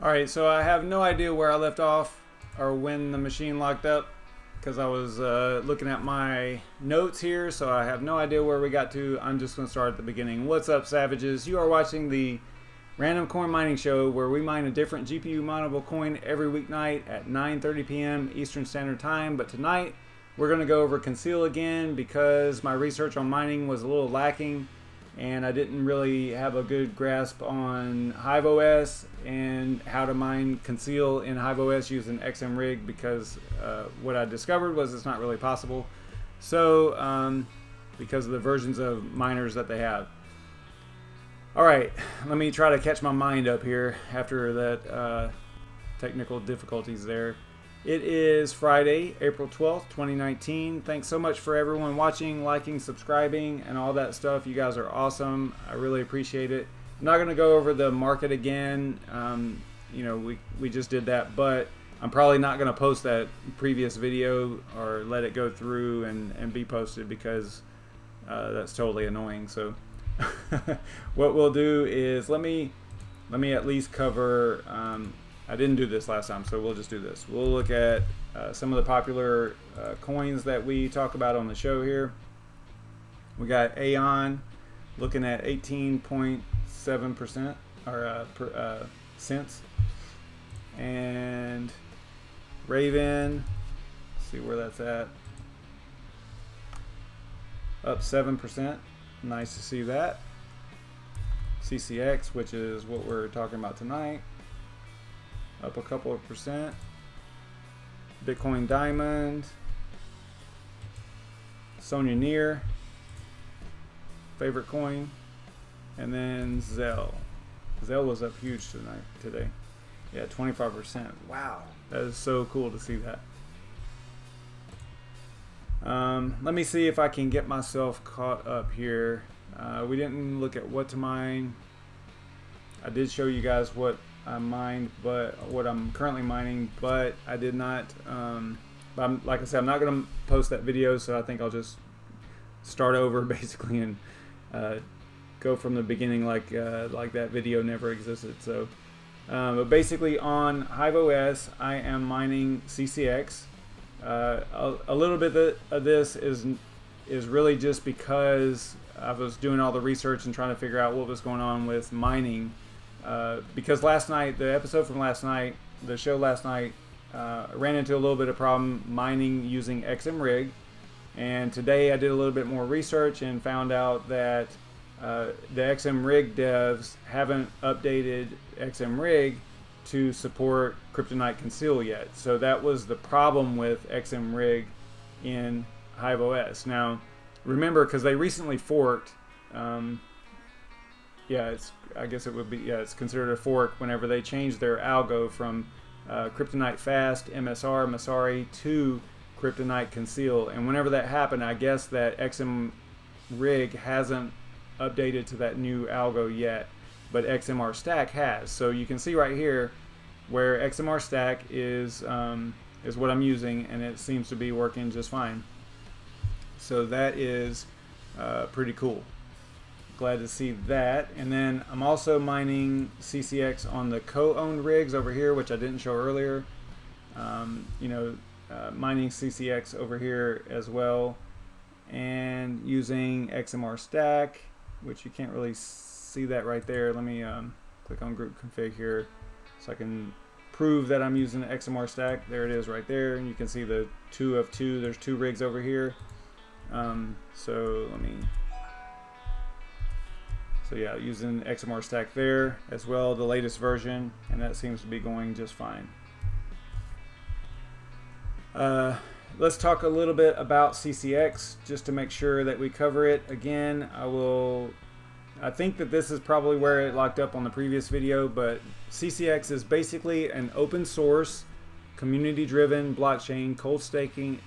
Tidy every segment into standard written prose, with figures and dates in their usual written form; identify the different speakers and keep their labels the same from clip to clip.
Speaker 1: Alright, so I have no idea where I left off or when the machine locked up because I was looking at my notes here, so I have no idea where we got to. I'm just going to start at the beginning. What's up, savages? You are watching the Random Coin Mining Show, where we mine a different GPU-mineable coin every weeknight at 9:30 p.m. Eastern Standard Time. But tonight, we're going to go over Conceal again because my research on mining was a little lacking and I didn't really have a good grasp on HiveOS and how to mine Conceal in HiveOS using XMRig, because what I discovered was it's not really possible. So because of the versions of miners that they have. Alright, let me try to catch my mind up here after that technical difficulties there. It is Friday, April 12th, 2019. Thanks so much for everyone watching, liking, subscribing, and all that stuff. You guys are awesome. I really appreciate it. I'm not going to go over the market again. You know, we just did that, but I'm probably not going to post that previous video or let it go through and be posted because that's totally annoying. So what we'll do is let me at least cover I didn't do this last time, so we'll just do this. We'll look at some of the popular coins that we talk about on the show here. We got Aeon looking at 18.7% or cents, and Raven, let's see where that's at, up 7%. Nice to see that. CCX, which is what we're talking about tonight, up a couple of percent. Bitcoin Diamond, Sonia Near, favorite coin, and then Zell. Zell was up huge today. Yeah, 25%. Wow, that is so cool to see that. Let me see if I can get myself caught up here. We didn't look at what to mine. I did show you guys what I mined, but what I'm currently mining, but I did not. Like I said, I'm not going to post that video, so I think I'll just start over basically and go from the beginning like that video never existed. So, but basically on HiveOS, I am mining CCX. A little bit of this is really just because I was doing all the research and trying to figure out what was going on with mining. Because last night, the episode from last night, the show last night, ran into a little bit of problem mining using XMRig, and today I did a little bit more research and found out that the XMRig devs haven't updated XMRig to support Kryptonite Conceal yet. So that was the problem with XMRig in HiveOS. Now, remember, because they recently forked, yeah, I guess it would be, yeah, it's considered a fork whenever they changed their algo from Kryptonite Fast, MSR, Masari to Kryptonite Conceal. And whenever that happened, I guess that XMRig hasn't updated to that new algo yet, but XMR Stack has. So you can see right here where XMR Stack is what I'm using, and it seems to be working just fine. So that is pretty cool. Glad to see that. And then I'm also mining CCX on the co-owned rigs over here, which I didn't show earlier. You know, mining CCX over here as well, and using XMR Stack, which you can't really see that right there. Let me click on group config here so I can prove that I'm using the XMR Stack. There it is right there, and you can see the 2 of 2. There's 2 rigs over here. So let me. So yeah, using XMR Stack there as well, the latest version, and that seems to be going just fine. Let's talk a little bit about CCX just to make sure that we cover it. Again, I think that this is probably where it locked up on the previous video, but CCX is basically an open source, community-driven blockchain cold staking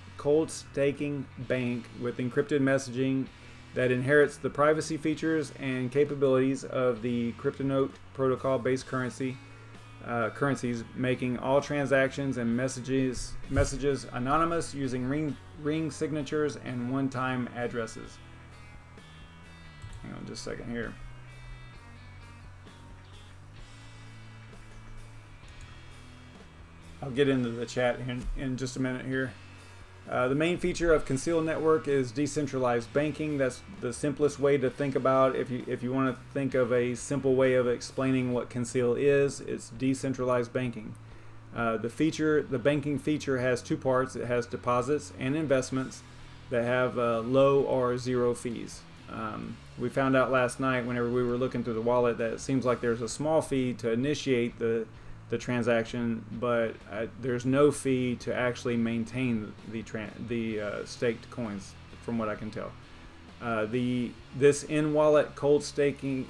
Speaker 1: bank with encrypted messaging that inherits the privacy features and capabilities of the Cryptonote protocol-based currencies, making all transactions and messages anonymous using ring signatures and one-time addresses. Hang on just a second here. I'll get into the chat in just a minute here. The main feature of Conceal network is decentralized banking. That's the simplest way to think about if you want to think of a simple way of explaining what Conceal is. It's decentralized banking. The banking feature has two parts. It has deposits and investments that have low or zero fees. We found out last night whenever we were looking through the wallet that it seems like there's a small fee to initiate the transaction, but there's no fee to actually maintain the staked coins, from what I can tell. This in-wallet cold staking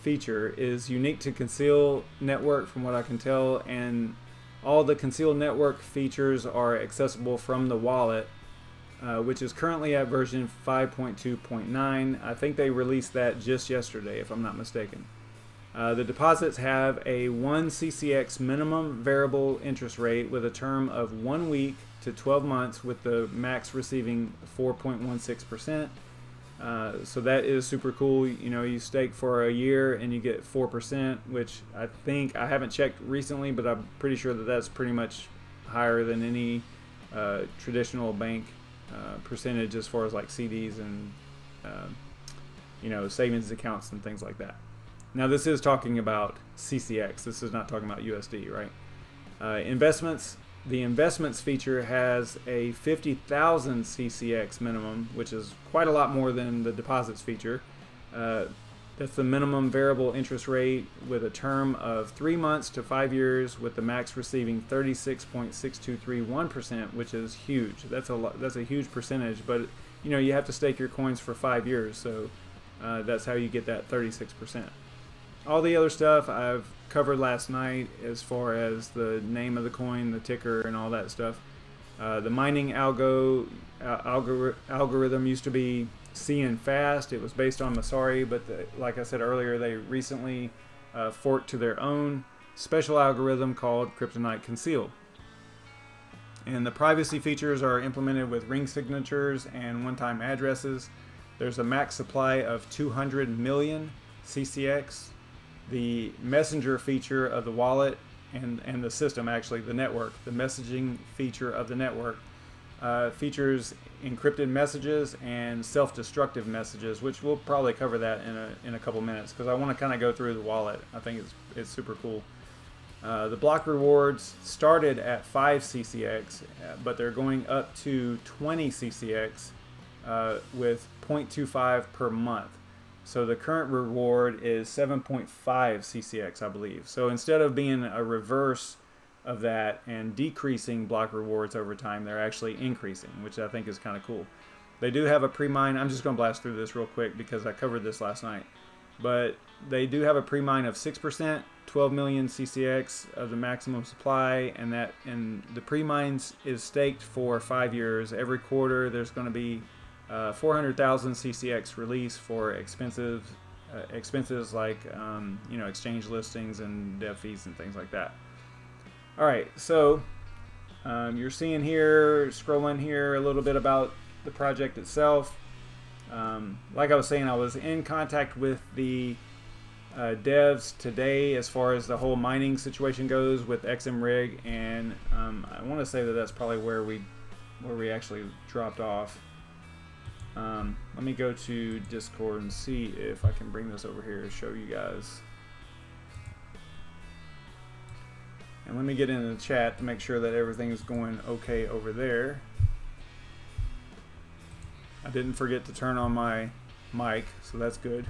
Speaker 1: feature is unique to Conceal network, from what I can tell, and all the Conceal network features are accessible from the wallet, which is currently at version 5.2.9. I think they released that just yesterday, if I'm not mistaken. The deposits have a 1 CCX minimum variable interest rate with a term of 1 week to 12 months, with the max receiving 4.16%. So that is super cool. You know, you stake for a year and you get 4%, which I haven't checked recently, but I'm pretty sure that that's pretty much higher than any traditional bank percentage as far as like CDs and you know, savings accounts and things like that. Now this is talking about CCX. This is not talking about USD, right? Investments. The investments feature has a 50,000 CCX minimum, which is quite a lot more than the deposits feature. That's the minimum variable interest rate with a term of 3 months to 5 years, with the max receiving 36.6231%, which is huge. That's a huge percentage, but you know, you have to stake your coins for 5 years, so that's how you get that 36%. All the other stuff I've covered last night, as far as the name of the coin, the ticker, and all that stuff. The mining algorithm used to be CN Fast. It was based on Masari, but like I said earlier, they recently forked to their own special algorithm called Kryptonite Conceal. And the privacy features are implemented with ring signatures and one-time addresses. There's a max supply of 200 million CCX. The messenger feature of the wallet and the system, actually the network, the messaging feature of the network features encrypted messages and self-destructive messages, which we'll probably cover that in a couple minutes, because I want to kind of go through the wallet. I think it's super cool. The block rewards started at 5 CCX, but they're going up to 20 CCX with 0.25 per month. So the current reward is 7.5 CCX, I believe. So instead of being a reverse of that and decreasing block rewards over time, they're actually increasing, which I think is kind of cool. They do have a pre-mine. I'm just going to blast through this real quick because I covered this last night. But they do have a pre-mine of 6%, 12 million CCX of the maximum supply, and the pre-mines is staked for 5 years. Every quarter there's going to be 400,000 CCX release for expenses like you know, exchange listings and dev fees and things like that. All right, so you're seeing here, scrolling here, a little bit about the project itself. Like I was saying, I was in contact with the devs today as far as the whole mining situation goes with XMRig, and I want to say that that's probably where we actually dropped off. Let me go to Discord and see if I can bring this over here to show you guys. And let me get into the chat to make sure that everything is going okay over there. I didn't forget to turn on my mic, so that's good.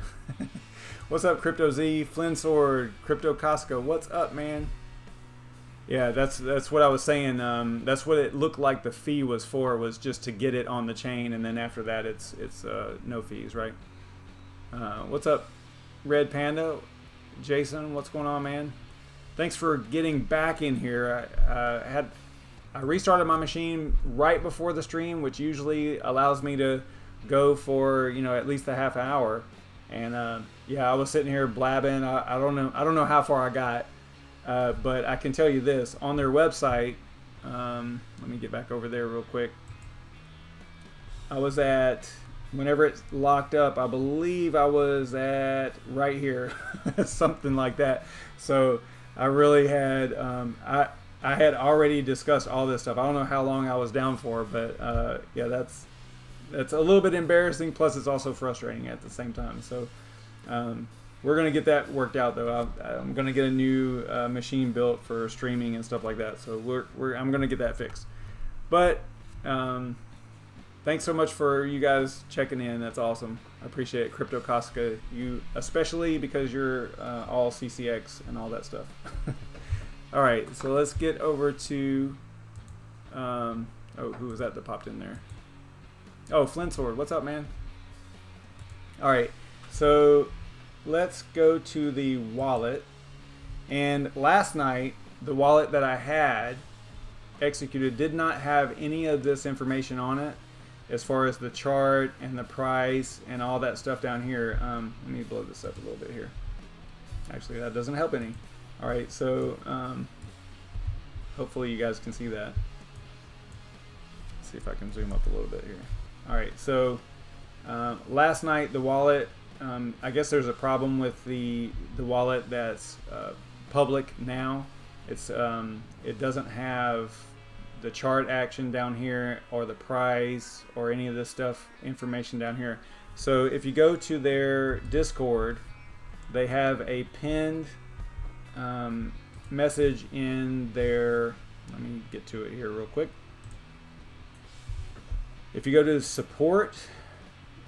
Speaker 1: What's up, Crypto Z, Flynn Sword, Crypto Costco? What's up, man? Yeah, that's what I was saying. That's what it looked like the fee was for, was just to get it on the chain, and then after that it's no fees, right? What's up, Red Panda? Jason, what's going on, man? Thanks for getting back in here. I restarted my machine right before the stream, which usually allows me to go for, you know, at least a half hour. And yeah, I was sitting here blabbing. I don't know how far I got. But I can tell you this, on their website, let me get back over there real quick. I was at, whenever it locked up, I believe I was at right here, something like that. So I really had I had already discussed all this stuff. I don't know how long I was down for, but yeah, that's a little bit embarrassing. Plus, it's also frustrating at the same time. So we're gonna get that worked out, though. I'm gonna get a new machine built for streaming and stuff like that. So I'm gonna get that fixed. But thanks so much for you guys checking in. That's awesome. I appreciate it, Crypto Koska. You especially because you're all CCX and all that stuff. All right, so let's get over to oh, who was that popped in there? Oh, Flint Sword, what's up, man? All right, so let's go to the wallet. And last night, the wallet that I had executed did not have any of this information on it, as far as the chart and the price and all that stuff down here. Let me blow this up a little bit here. Actually, that doesn't help any. All right, so hopefully you guys can see that. Let's see if I can zoom up a little bit here. All right, so last night the wallet, I guess there's a problem with the wallet that's public now. It's it doesn't have the chart action down here or the price or any of this stuff information down here. So if you go to their Discord, they have a pinned message in their, let me get to it here real quick. If you go to support,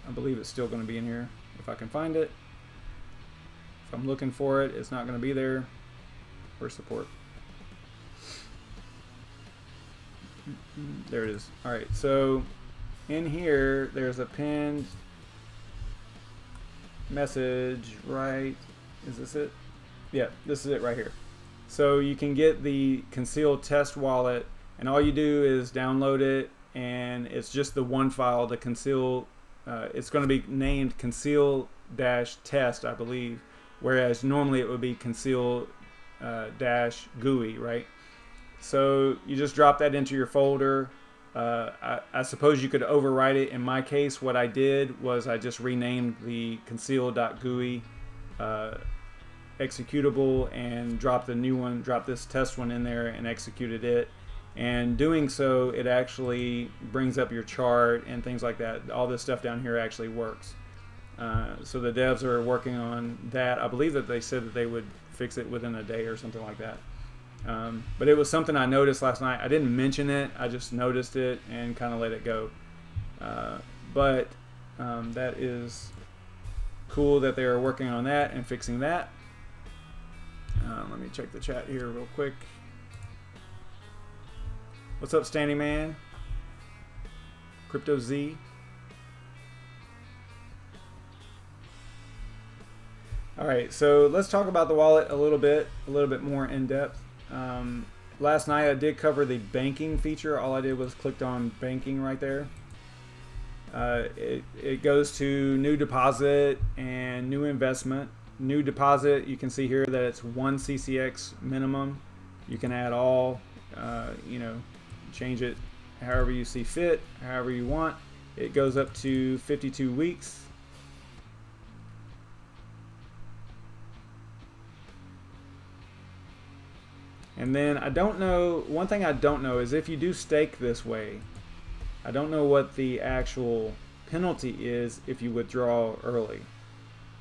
Speaker 1: I believe it's still going to be in here if I can find it. If I'm looking for it, it's not going to be there. Where's support? There it is. All right, so in here there's a pinned message, right? Is this it? Yeah, this is it right here. So you can get the Conceal test wallet, and all you do is download it, and it's just the one file, the Conceal. It's going to be named Conceal-test, I believe, whereas normally it would be Conceal-GUI, right? So you just drop that into your folder. I suppose you could overwrite it. In my case, what I did was I just renamed the Conceal.GUI executable and dropped the new one, dropped this test one in there and executed it. And doing so, it actually brings up your chart and things like that. All this stuff down here actually works. So the devs are working on that. I believe that they said that they would fix it within a day or something like that. But it was something I noticed last night. I didn't mention it. I just noticed it and kind of let it go. But that is cool that they are working on that and fixing that. Let me check the chat here real quick. What's up, Standing Man? Crypto Z. All right, so let's talk about the wallet a little bit more in depth. Last night I did cover the banking feature. All I did was clicked on banking right there. It goes to new deposit and new investment. New deposit, you can see here that it's 1 CCX minimum. You can add all, you know, change it however you see fit, however you want. It goes up to 52 weeks. And then I don't know, one thing I don't know is if you do stake this way, I don't know what the actual penalty is if you withdraw early.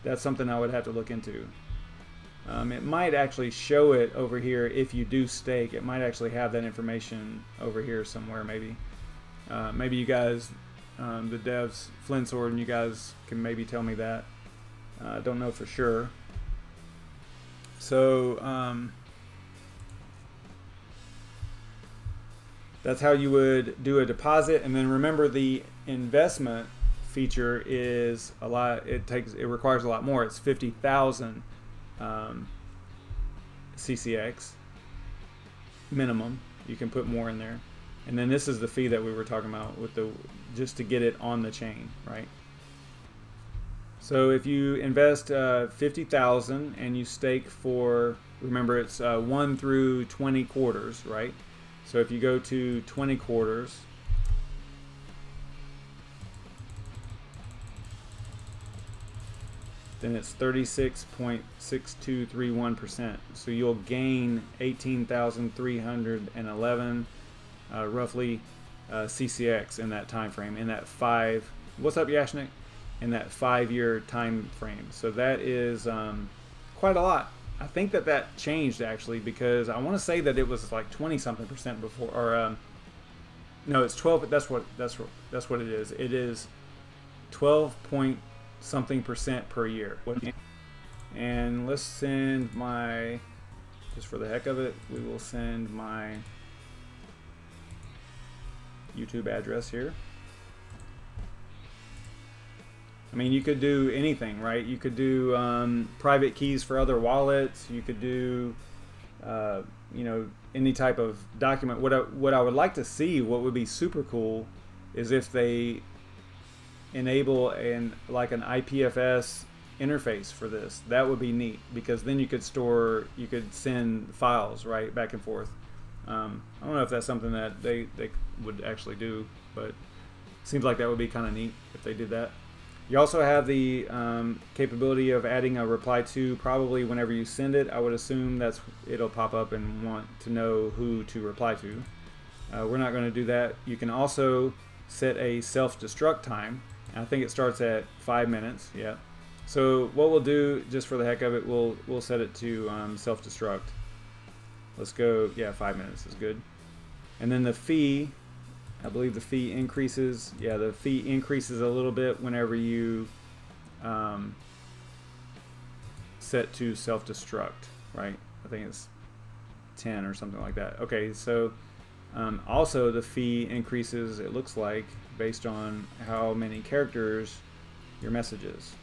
Speaker 1: That's something I would have to look into. It might actually show it over here if you do stake. It might actually have that information over here somewhere, maybe. Maybe you guys, the devs, Flint Sword, and you guys can maybe tell me that. I don't know for sure. So that's how you would do a deposit. And then remember, the investment feature is a lot. It requires a lot more. It's 50,000 CCX minimum. You can put more in there. And then this is the fee that we were talking about with the, just to get it on the chain, right? So if you invest 50,000 and you stake for, remember it's 1 through 20 quarters, right? So if you go to 20 quarters, then it's 36.6231%. So you'll gain 18,311 roughly CCX in that time frame, in that what's up Yashnik? In that 5-year time frame. So that is quite a lot. I think that changed actually, because I want to say that it was like 20-something% before, or no, it's 12. That's what it is. It is 12-point-something% per year. And let's send my, just for the heck of it, we will send my YouTube address here. I mean, you could do anything, right? You could do private keys for other wallets. You could do, you know, any type of document. What I would like to see, what would be super cool, is if they enable like an IPFS interface for this. That would be neat, because then you could send files right back and forth. I don't know if that's something that they would actually do, but it seems like that would be kind of neat if they did that. You also have the capability of adding a reply to probably whenever you send it. I would assume it'll pop up and want to know who to reply to. We're not going to do that. You can also set a self-destruct time. I think it starts at 5 minutes. Yeah. So what we'll do, just for the heck of it, we'll set it to self-destruct. Let's go. Yeah, 5 minutes is good. And then the fee, I believe the fee increases. Yeah, the fee increases a little bit whenever you set to self-destruct, right? I think it's 10 or something like that. Okay, so also the fee increases, it looks like, based on how many characters your message is.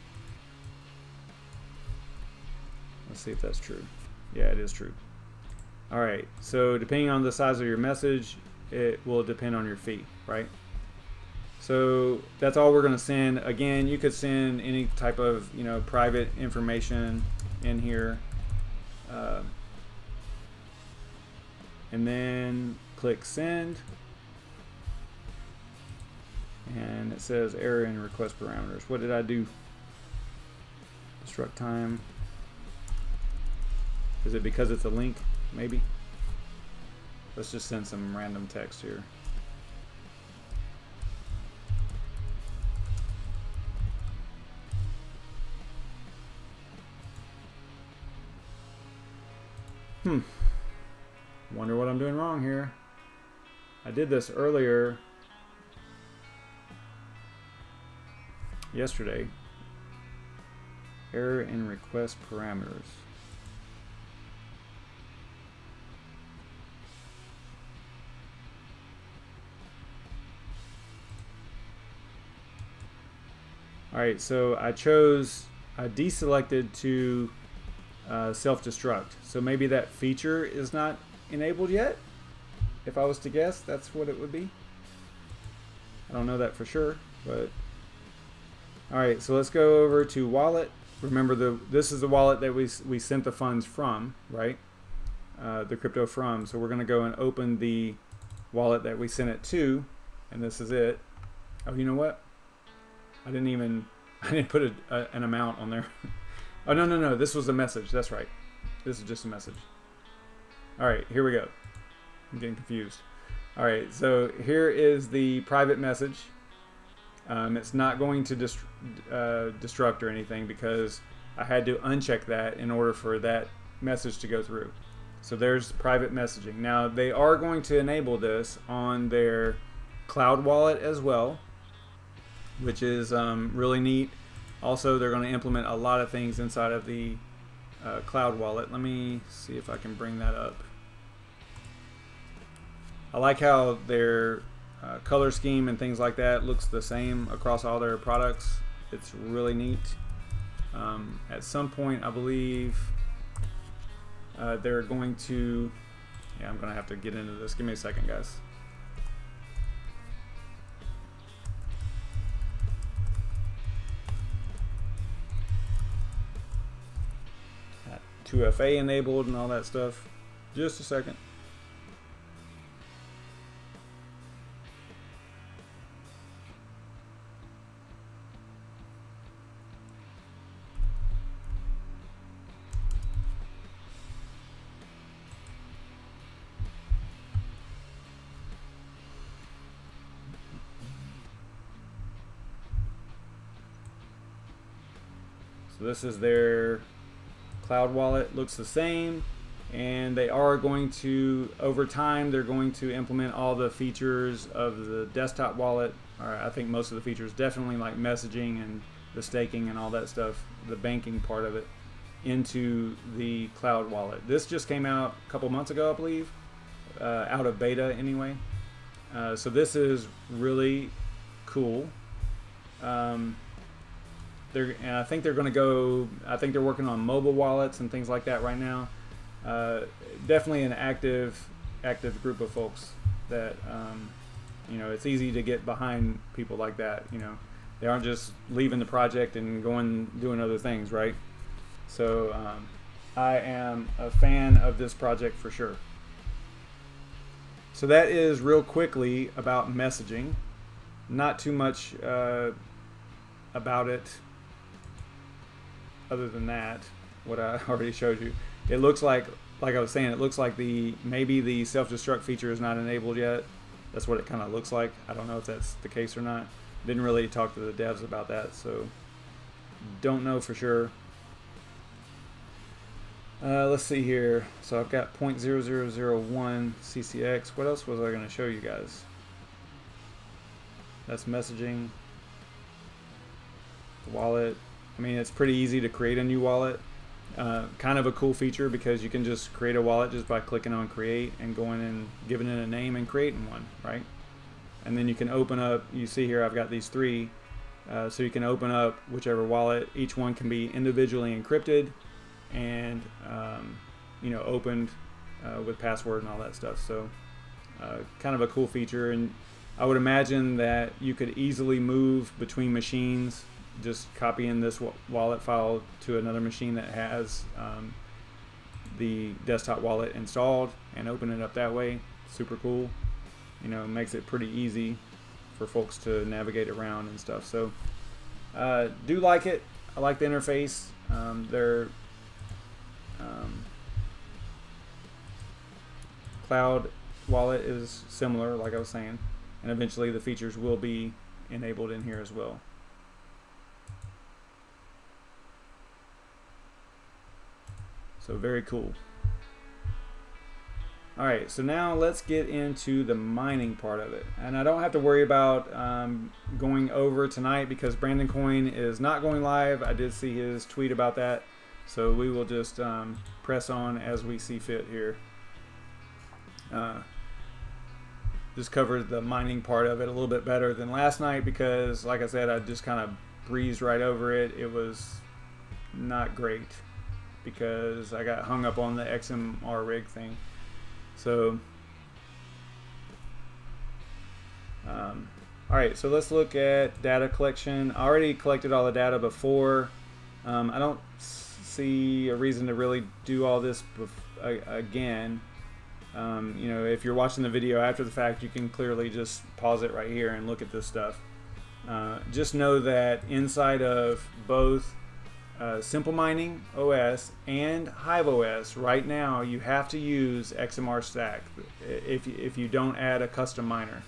Speaker 1: Let's see if that's true. Yeah, it is true. All right, so depending on the size of your message, it will depend on your fee, right? So that's all we're going to send. Again, you could send any type of, you know, private information in here, and then click send, and it says error in request parameters. What did I do? Destruct time. Is it because it's a link? Maybe. Let's just send some random text here. Wonder what I'm doing wrong here. I did this earlier yesterday. Error in request parameters. Alright, so I deselected to self-destruct. So maybe that feature is not enabled yet. If I was to guess, that's what it would be. I don't know that for sure, but alright, so let's go over to wallet. Remember, this is the wallet that we sent the funds from, right? The crypto from. So we're going to go and open the wallet that we sent it to, and this is it. Oh, you know what? I didn't put an amount on there. Oh, no, this was a message. That's right. This is just a message. All right, here we go. I'm getting confused. All right, so here is the private message. It's not going to destruct or anything, because I had to uncheck that in order for that message to go through. So there's private messaging. Now, they are going to enable this on their cloud wallet as well, which is really neat. Also, they're going to implement a lot of things inside of the cloud wallet. Let me see if I can bring that up. I like how their color scheme and things like that looks the same across all their products. It's really neat. At some point, I believe they're going to, yeah, I'm going to have to get into this. Give me a second, guys. 2FA enabled and all that stuff. Just a second. So this is their cloud wallet. Looks the same, and they are going to, over time, they're going to implement all the features of the desktop wallet. Or I think most of the features, definitely like messaging and the staking and all that stuff, the banking part of it, into the cloud wallet. This just came out a couple months ago, I believe, out of beta anyway. So this is really cool. I think they're going to go, I think they're working on mobile wallets and things like that right now. Definitely an active group of folks that, you know, it's easy to get behind people like that. You know, they aren't just leaving the project and going doing other things, right? So I am a fan of this project for sure. So that is real quickly about messaging. Not too much about it other than that, what I already showed you. It looks like I was saying, it looks like maybe the self-destruct feature is not enabled yet. That's what it kind of looks like. I don't know if that's the case or not. Didn't really talk to the devs about that, so don't know for sure. Let's see here. So I've got 0.0001 CCX. What else was I going to show you guys? That's messaging. Wallet. I mean, it's pretty easy to create a new wallet. Kind of a cool feature because you can just create a wallet just by clicking on create and going and giving it a name and creating one, right? And then you can open up, you see here I've got these three, so you can open up whichever wallet. Each one can be individually encrypted and you know, opened with password and all that stuff. So kind of a cool feature, and I would imagine that you could easily move between machines, just copying this wallet file to another machine that has the desktop wallet installed and open it up that way. Super cool. You know, makes it pretty easy for folks to navigate around and stuff. So do like it. I like the interface. Their cloud wallet is similar, like I was saying, and eventually the features will be enabled in here as well. So very cool. Alright, so now let's get into the mining part of it. And I don't have to worry about going over tonight because BrandonCoin is not going live. I did see his tweet about that. So we will just press on as we see fit here. Just covered the mining part of it a little bit better than last night because, like I said, I just kind of breezed right over it. It was not great because I got hung up on the XMR rig thing. So, alright, so let's look at data collection. I already collected all the data before. I don't see a reason to really do all this again. You know, if you're watching the video after the fact, you can clearly just pause it right here and look at this stuff. Just know that inside of both SimpleMining OS and Hive OS, right now you have to use XMR Stack. If you don't add a custom miner,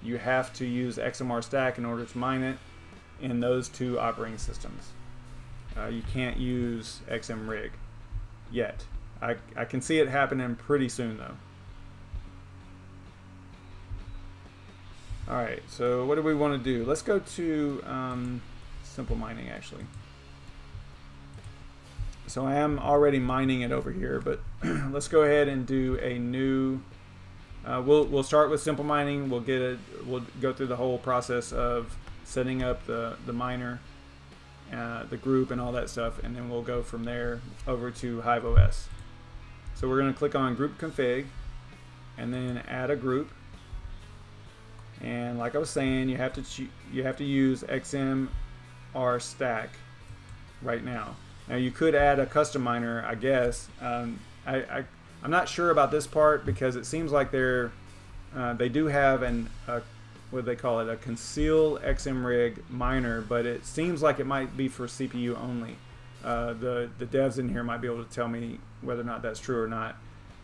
Speaker 1: you have to use XMR Stack in order to mine it in those two operating systems. You can't use XMRig yet. I can see it happening pretty soon though. Alright, so what do we want to do? Let's go to SimpleMining actually. So I am already mining it over here, but let's go ahead and do a new. We'll start with SimpleMining. We'll go through the whole process of setting up the miner, the group, and all that stuff, and then we'll go from there over to Hive OS. So we're going to click on Group Config, and then add a group. And like I was saying, you have to use XMR Stack right now. Now you could add a custom miner, I guess. I'm not sure about this part because it seems like they do have what do they call it, a Conceal XMRig miner, but it seems like it might be for CPU only. The devs in here might be able to tell me whether or not that's true or not.